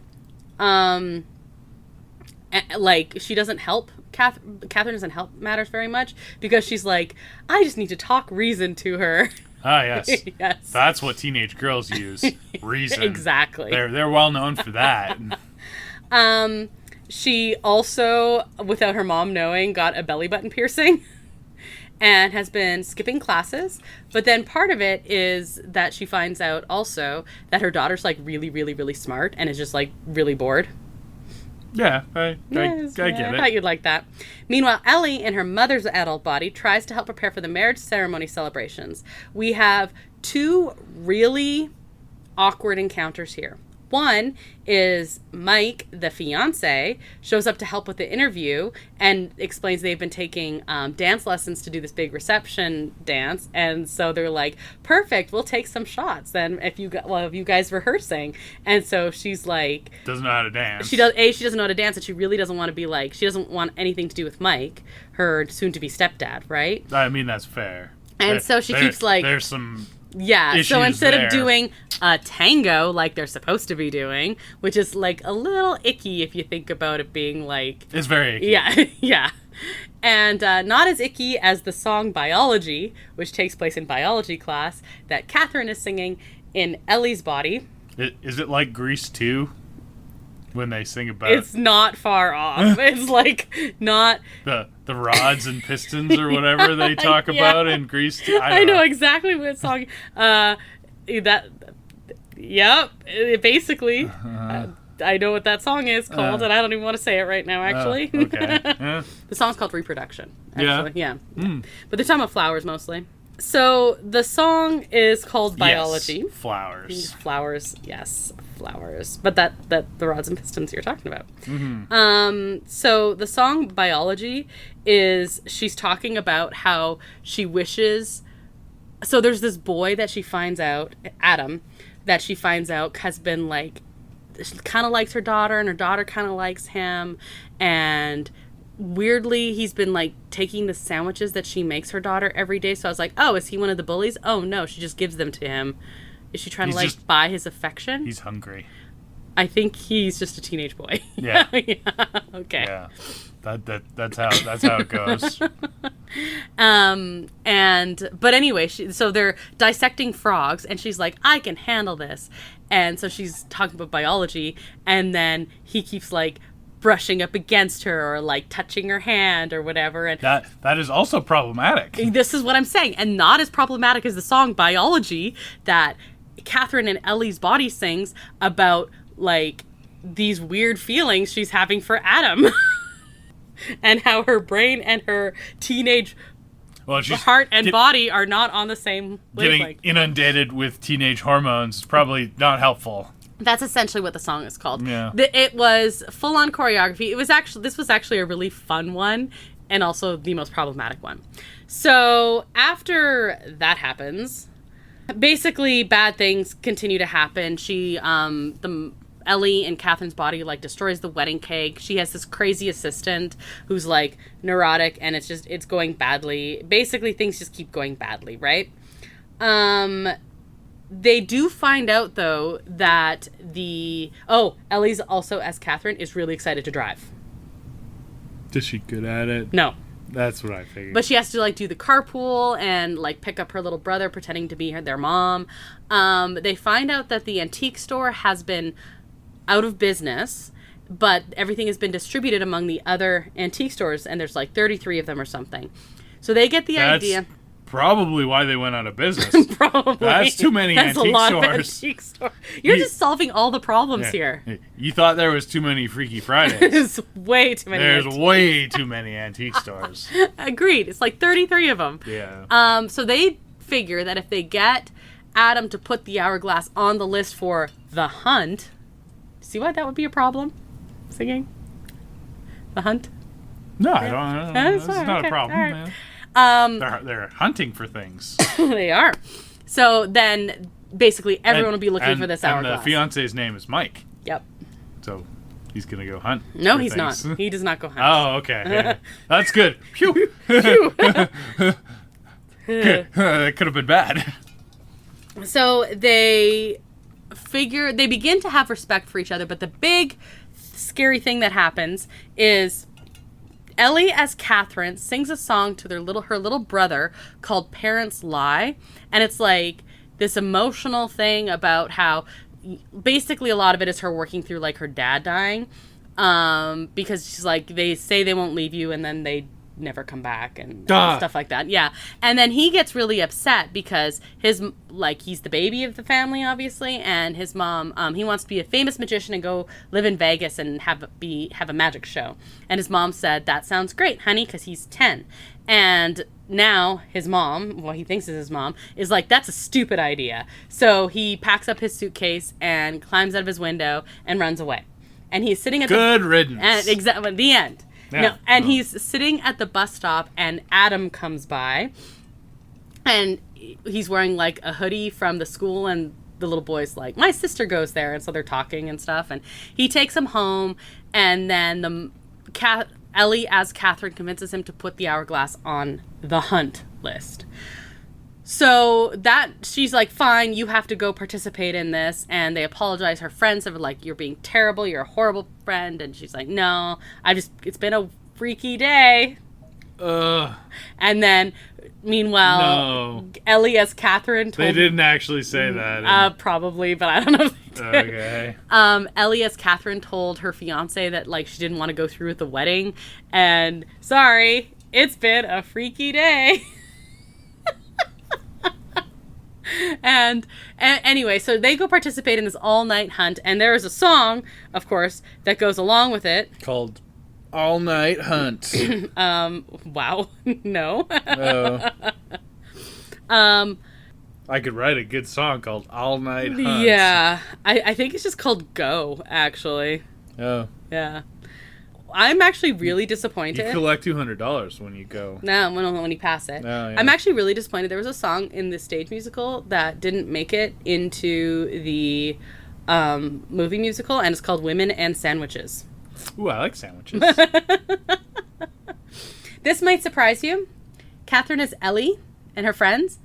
she doesn't help. Catherine doesn't help matters very much because she's like, I just need to talk reason to her. Ah, yes. Yes. That's what teenage girls use. Reason. Exactly. They're well known for that. She also, without her mom knowing, got a belly button piercing and has been skipping classes. But then part of it is that she finds out also that her daughter's like really, really, really smart and is just like really bored. Yeah, I get it. I thought you'd like that. Meanwhile, Ellie, in her mother's adult body, tries to help prepare for the marriage ceremony celebrations. We have two really awkward encounters here. One is Mike, the fiance, shows up to help with the interview and explains they've been taking dance lessons to do this big reception dance. And so they're like, perfect, we'll take some shots then if you guys rehearsing. And so she's like... Doesn't know how to dance. She doesn't know how to dance, and she really doesn't want to be like... She doesn't want anything to do with Mike, her soon-to-be stepdad, right? I mean, that's fair. And so she keeps like... There's some... Yeah, so instead there. of doing a tango like they're supposed to be doing, which is like a little icky if you think about it being like... It's very icky. Yeah, yeah. And not as icky as the song Biology, which takes place in biology class, that Catherine is singing in Ellie's body. Is it like Grease 2? When they sing about... It's not far off. It's like not... The rods and pistons or whatever they talk about in Grease 2. I know exactly what song... Yep. Basically... I know what that song is called, and I don't even want to say it right now, actually. Okay. Yeah. The song's called Reproduction, actually. Yeah? Yeah. But they're talking about flowers, mostly. So, the song is called Biology. Yes, flowers. Flowers, yes, flowers. But that the rods and pistons you're talking about. Mm-hmm. So, the song Biology is, she's talking about how she wishes... So, there's this boy that she finds out, Adam, that she finds out has been, like... She kind of likes her daughter, and her daughter kind of likes him, and weirdly he's been like taking the sandwiches that she makes her daughter every day. So I was like, oh, is he one of the bullies? Oh no, she just gives them to him. Is she trying to buy his affection? He's hungry. I think he's just a teenage boy. Yeah. Yeah. Okay. Yeah. That's how it goes. But anyway, so they're dissecting frogs, and she's like, I can handle this. And so she's talking about biology, and then he keeps like brushing up against her or like touching her hand or whatever. And that is also problematic. This is what I'm saying, and not as problematic as the song Biology that Catherine and Ellie's body sings about like these weird feelings she's having for Adam. And how her brain and her teenage heart and body are not on the same wavelength. Getting inundated with teenage hormones is probably not helpful. That's essentially what the song is called. Yeah. It was full-on choreography. This was actually a really fun one, and also the most problematic one. So after that happens, basically bad things continue to happen. Ellie and Catherine's body like destroys the wedding cake. She has this crazy assistant who's like neurotic, and it's going badly. Basically, things just keep going badly, right? They do find out though that Ellie's also, as Catherine, is really excited to drive. Is she good at it? No. That's what I figured. But she has to like do the carpool and like pick up her little brother pretending to be their mom. They find out that the antique store has been out of business, but everything has been distributed among the other antique stores, and there's like 33 of them or something. So they get the idea. Probably why they went out of business. Probably. That's too many antique stores. You're just solving all the problems here. You thought there was too many Freaky Fridays. There's way too many. There's way too many antique stores. Agreed. It's like 33 of them. Yeah. So they figure that if they get Adam to put the hourglass on the list for the hunt, see why that would be a problem? Singing? The hunt? No, I don't. It's not a problem, right. man. They're hunting for things. They are. So then, basically, everyone will be looking for this hourglass. And the fiance's name is Mike. Yep. So he's gonna go hunt. No, for he's things. not. He does not go hunt. Oh, okay. Yeah. That's good. Phew. Phew. That could have been bad. So they begin to have respect for each other, but the big scary thing that happens is Ellie as Catherine sings a song to her little brother called Parents Lie, and it's like this emotional thing about how basically a lot of it is her working through like her dad dying, because she's like, they say they won't leave you and then they never come back and stuff like that. Yeah. And then he gets really upset because he's the baby of the family, obviously, and his mom, he wants to be a famous magician and go live in Vegas and have a magic show. And his mom said, "That sounds great, honey," because he's 10. And now his mom, well, he thinks is his mom, is like, "That's a stupid idea." So he packs up his suitcase and climbs out of his window and runs away. And he's sitting at Good riddance. And exactly the end. Yeah. No, and he's sitting at the bus stop, and Adam comes by, and he's wearing like a hoodie from the school, and the little boy's like, "My sister goes there," and so they're talking and stuff, and he takes him home, and then Ellie as Catherine convinces him to put the hourglass on the hunt list. So that she's like, "Fine, you have to go participate in this," and they apologize. Her friends are like, "You're being terrible. You're a horrible friend," and she's like, "No, it's been a freaky day." And then, meanwhile, Ellie as Catherine told... They didn't actually say that. Probably, but I don't know if they did. Okay. Ellie as Catherine told her fiance that like she didn't want to go through with the wedding, and sorry, it's been a freaky day. And anyway, so they go participate in this all-night hunt, and there is a song, of course, that goes along with it. Called All Night Hunt. Wow. No. I could write a good song called All Night Hunt. Yeah. I think it's just called Go, actually. Oh. Yeah. I'm actually really disappointed. You collect $200 when you go. No, when you pass it. Oh, yeah. I'm actually really disappointed. There was a song in the stage musical that didn't make it into the movie musical, and it's called Women and Sandwiches. Ooh, I like sandwiches. This might surprise you. Catherine as Ellie and her friends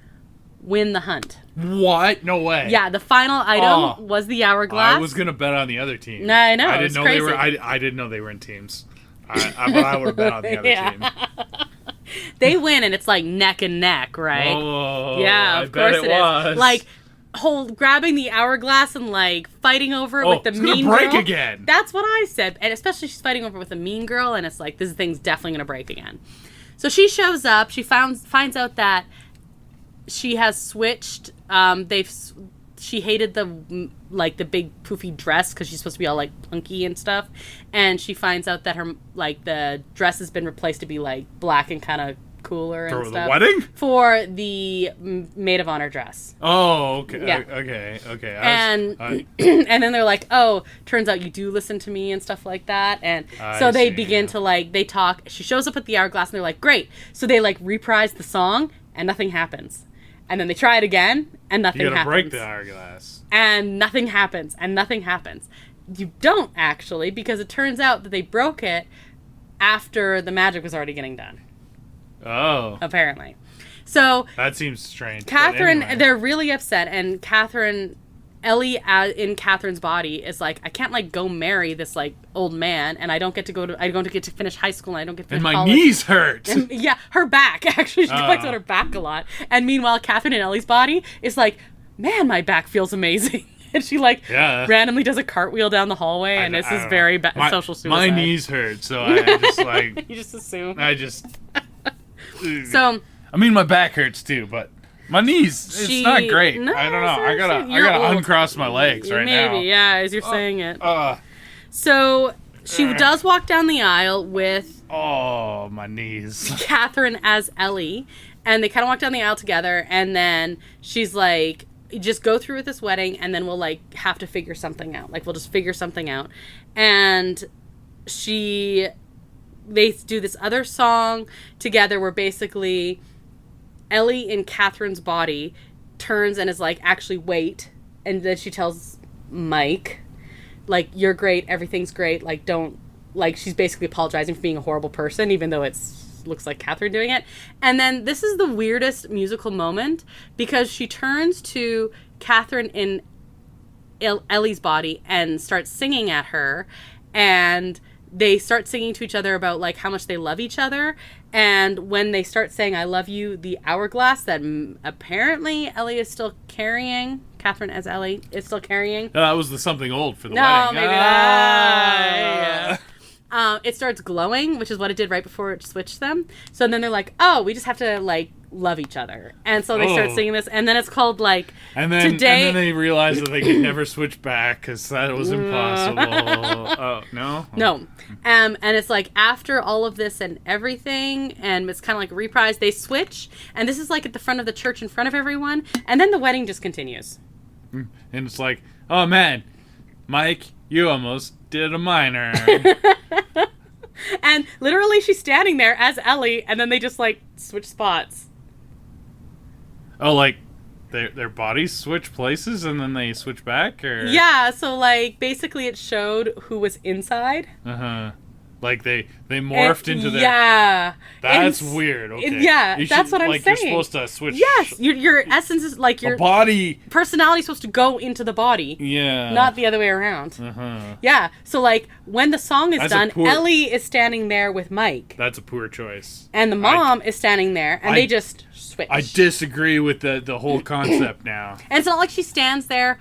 win the hunt. What? No way. Yeah, the final item was the hourglass. I was gonna bet on the other team. No, I know. I didn't know crazy. they were. I didn't know they were in teams. But I would have bet on the other team. They win, and it's like neck and neck, right? Oh, yeah, of course it was. is. Like grabbing the hourglass and like fighting over it with the mean girl. It's gonna break again. That's what I said, and especially she's fighting over with a mean girl, and it's like this thing's definitely gonna break again. So she shows up. She finds out that she has switched. She hated the big poofy dress because she's supposed to be all like punky and stuff, and she finds out that her the dress has been replaced to be like black and kind of cooler and stuff. For the wedding? For the maid of honor dress. Oh, okay. Yeah. Okay. And and then they're like, "Oh, turns out you do listen to me," and stuff like that. And so they begin to they talk. She shows up at the hourglass, and they're like, "Great." So they reprise the song, and nothing happens. And then they try it again, and nothing happens. You gotta break the hourglass. And nothing happens, and nothing happens. You don't, actually, because it turns out that they broke it after the magic was already getting done. Oh. Apparently. So... That seems strange. Catherine, anyway. They're really upset, and Ellie in Catherine's body is like, I can't go marry this old man, and I don't get to finish high school, and I don't get to finish college. And my knees hurt. And, yeah, her back actually. She complains about her back a lot. And meanwhile, Catherine in Ellie's body is like, man, my back feels amazing. And she randomly does a cartwell down the hallway, and this is very social suicide. My knees hurt, so I just you just assume. So I mean, my back hurts too, but. My knees, it's not great. No, I don't know. I gotta uncross my legs right now. Maybe, yeah, as you're saying it. So she does walk down the aisle with my knees. Catherine as Ellie, And they kind of walk down the aisle together, and then she's like, just go through with this wedding, and then we'll, like, have to figure something out. Like, we'll just figure something out. And they do this other song together where basically Ellie in Catherine's body turns and is like, actually, wait. And then she tells Mike, like, you're great, everything's great, like, don't, like, she's basically apologizing for being a horrible person, even though looks like Catherine doing it. And then this is the weirdest musical moment, because she turns to Catherine in Ellie's body and starts singing at her, and they start singing to each other about, like, how much they love each other. And when they start saying, I love you, the hourglass that apparently Ellie is still carrying, Catherine as Ellie is still carrying. That was the something old for the No, wedding. maybe that. Yeah. It starts glowing, which is what it did right before it switched them. So then they're like, oh, we just have to, like, love each other. And so they start singing this, and then it's called, like, and then, Today... And then they realize that they could never switch back because that was impossible. Oh, no? No. And it's like, after all of this and everything, and it's kind of like a reprise, they switch, and this is, like, at the front of the church in front of everyone, and then the wedding just continues. And it's like, oh, man, Mike, you almost did a minor. And literally she's standing there as Ellie, and then they just, like, switch spots. Oh, like, their bodies switch places and then they switch back? Or? Yeah, so, like, basically it showed who was inside. Uh-huh. Like, they morphed into their... Yeah. That's weird, okay. Yeah, that's what I'm saying. Like, you're supposed to switch... Yes, your essence is, like, your... body... personality is supposed to go into the body. Yeah. Not the other way around. Uh-huh. Yeah, so, like, when the song is done, poor... Ellie is standing there with Mike. That's a poor choice. And the mom is standing there, and they just switch. I disagree with the whole concept now. And it's not like she stands there...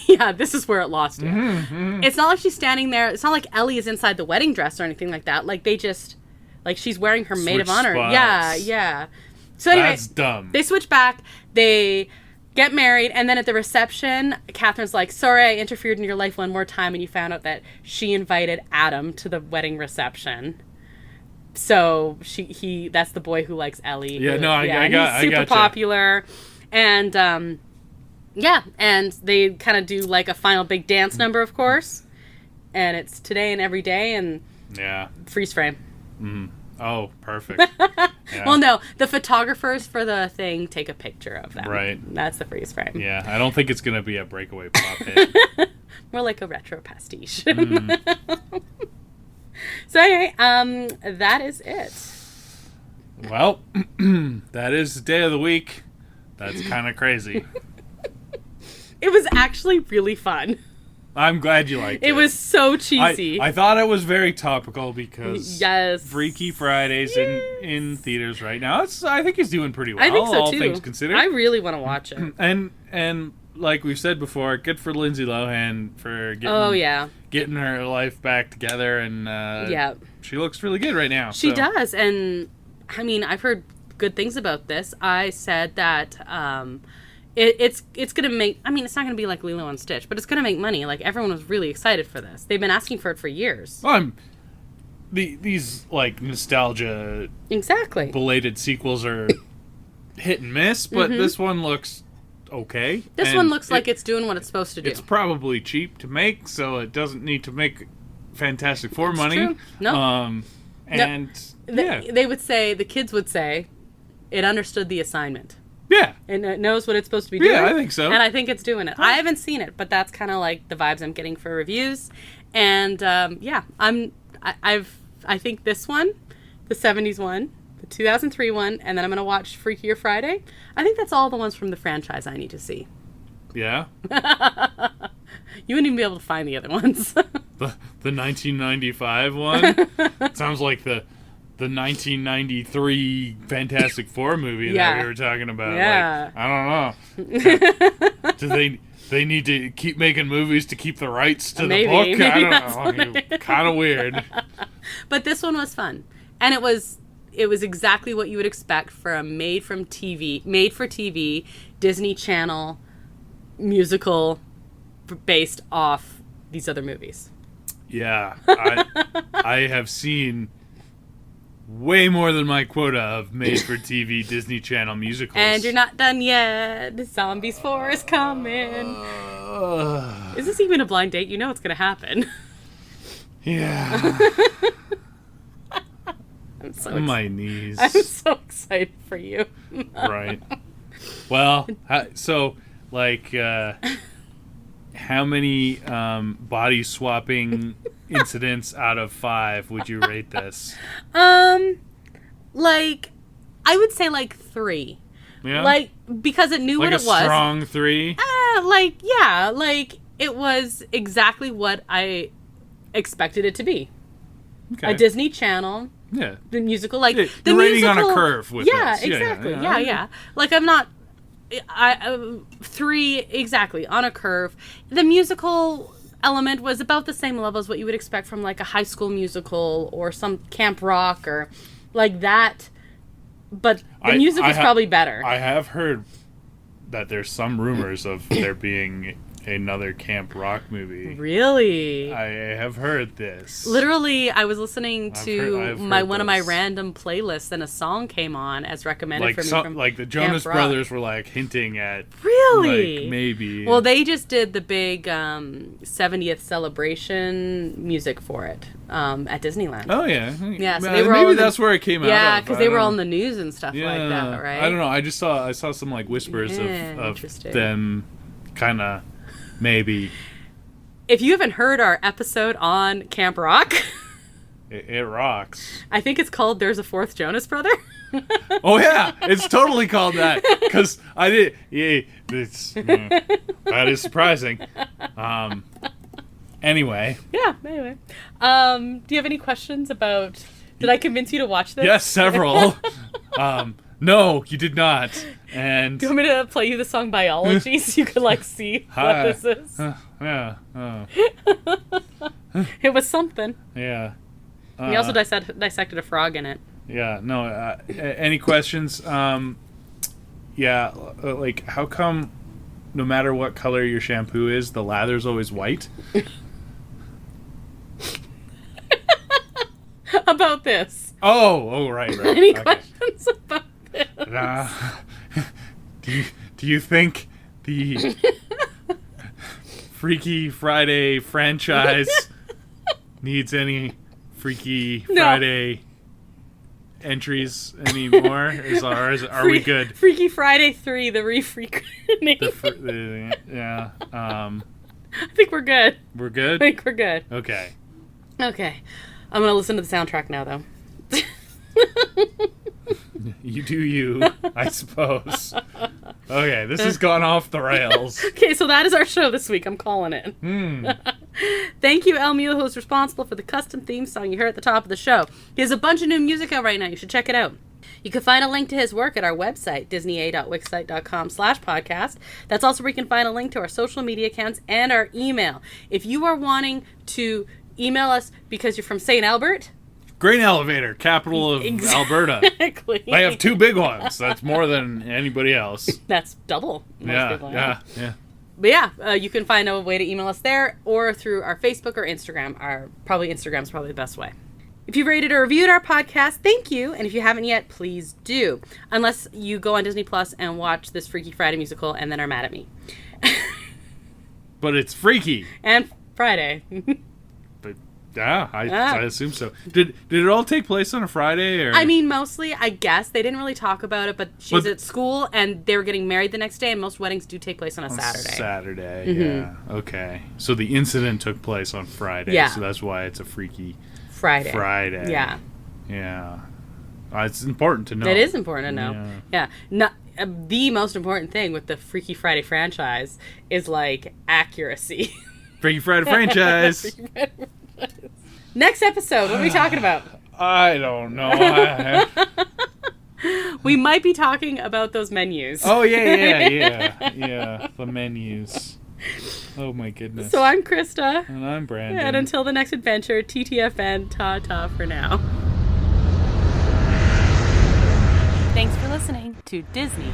Yeah, this is where it lost you. Mm-hmm. It's not like she's standing there. It's not like Ellie is inside the wedding dress or anything like that. Like, they just... Like, she's wearing her maid of honor. Spots. Yeah, yeah. So anyway... That's dumb. They switch back. They get married. And then at the reception, Catherine's like, sorry I interfered in your life one more time. And you found out that she invited Adam to the wedding reception. So that's the boy who likes Ellie. Yeah, he's super popular. And... yeah, and they kind of do, like, a final big dance number, of course. And it's Today and Every Day, and freeze frame. Mm. Oh, perfect. Yeah. Well, no, the photographers for the thing take a picture of them. Right. That's the freeze frame. Yeah, I don't think it's going to be a breakaway pop hit. More like a retro pastiche. Mm. So anyway, that is it. Well, that is the day of the week. That's kind of crazy. It was actually really fun. I'm glad you liked it. It was so cheesy. I thought it was very topical because yes. Freaky Fridays in theaters right now. I think he's doing pretty well. I think so all too. Things considered. I really want to watch it. And like we've said before, good for Lindsay Lohan for getting her life back together, and she looks really good right now. She does, and I mean, I've heard good things about this. I said that it's gonna make. I mean, it's not gonna be like Lilo and Stitch, but it's gonna make money. Like, everyone was really excited for this. They've been asking for it for years. These like nostalgia exactly belated sequels are hit and miss, but this one looks okay. This one looks like it's doing what it's supposed to do. It's probably cheap to make, so it doesn't need to make Fantastic Four money. True. No. They would say, the kids would say, it understood the assignment. Yeah. And it knows what it's supposed to be doing. Yeah, I think so. And I think it's doing it. I haven't seen it, but that's kind of like the vibes I'm getting for reviews. And I think this one, the 70s one, the 2003 one, and then I'm going to watch Freakier Friday. I think that's all the ones from the franchise I need to see. Yeah. You wouldn't even be able to find the other ones. the 1995 one sounds like the 1993 Fantastic Four movie that we were talking about. Yeah. Like, I don't know. Do they need to keep making movies to keep the rights to the book? Maybe I don't know. Kind of weird. But this one was fun. And it was exactly what you would expect for a made for TV Disney Channel musical based off these other movies. Yeah. I have seen way more than my quota of made-for-TV Disney Channel musicals. And you're not done yet. Zombies 4 is coming. Is this even a blind date? You know it's going to happen. Yeah. I'm so My knees. I'm so excited for you. Right. Well, so, like, how many body swapping incidents out of 5 would you rate this? Like, I would say like 3. Yeah? Like, because it knew like what it a was. strong 3? Like, yeah, like, it was exactly what I expected it to be. Okay. A Disney Channel, Yeah. the musical, like, Yeah, the you're rating musical, on a curve with yeah, this. exactly. Yeah. Like, I'm not, 3, exactly, on a curve. The musical element was about the same level as what you would expect from, like, a High School Musical or some Camp Rock or like that. But the music was probably better. I have heard that there's some rumors of there being another Camp Rock movie. Really? I have heard this. Literally, I was listening to I've heard one of my this. random playlists, and a song came on as recommended Like for me from like the Jonas Camp Rock. Brothers were like hinting at Really? like maybe. Well, they just did the big 70th celebration music for it at Disneyland. Oh yeah. Yeah, so Well, they were all maybe in the- that's where it came out. Yeah, of. because I they don't were know. on the news and stuff like that, right? I don't know. I saw some like whispers Yeah, of interesting. them kind of maybe If you haven't heard our episode on Camp Rock, it rocks. I think it's called "There's a Fourth Jonas Brother." Oh yeah, it's totally called that because I did. Yeah, that is surprising. Anyway, Yeah. Anyway, do you have any questions about? Did I convince you to watch this? yes, several. No, you did not. And Do you want me to play you the song Biology so you could like see Hi. what this is? yeah, oh, It was something. yeah. We also dissected a frog in it. Yeah, no. Any questions? Yeah, like how come no matter what color your shampoo is, the lather's always white? About this. Oh, right. Any Okay. questions about this? Do you think the Freaky Friday franchise needs any Freaky No. Friday anymore? Are we good? Freaky Friday 3, the re-freaking. Yeah. I think we're good. We're I good. think we're good. Okay. Okay. I'm going to listen to the soundtrack now, though. You do you, I suppose. Okay, this has gone off the rails. Okay, so that is our show this week. I'm calling it. Thank you, El Mule, who's responsible for the custom theme song you heard at the top of the show. He has a bunch of new music out right now. You should check it out. You can find a link to his work at our website, disneya.wixsite.com/podcast. That's also where you can find a link to our social media accounts and our email. If you are wanting to email us because you're from St. Albert, Grain Elevator, capital of Alberta. exactly. I have 2 big ones. That's more than anybody else. That's double. Most people have. Yeah. But yeah, you can find a way to email us there or through our Facebook or Instagram. Instagram's probably the best way. If you've rated or reviewed our podcast, thank you. And if you haven't yet, please do. Unless you go on Disney Plus and watch this Freaky Friday musical and then are mad at me. But it's freaky. And Friday. But yeah, I assume so. Did it all take place on a Friday? Or? I mean, mostly, I guess. They didn't really talk about it, but she's at school and they were getting married the next day, and most weddings do take place on a Saturday. Saturday, yeah. Okay. So the incident took place on Friday. Yeah. So that's why it's a freaky Friday. Yeah. Yeah. It's important to know. It is important to know. Yeah. The most important thing with the Freaky Friday franchise is, like, accuracy. Freaky Friday franchise. Next episode, what are we talking about? I don't know. We might be talking about those menus. Oh, yeah. The menus. Oh, my goodness. So I'm Krysta. And I'm Brandon. And until the next adventure, TTFN, ta-ta for now. Thanks for listening to Disney,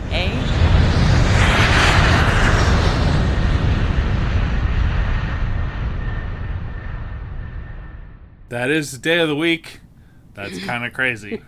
That is the day of the week That's kind of crazy.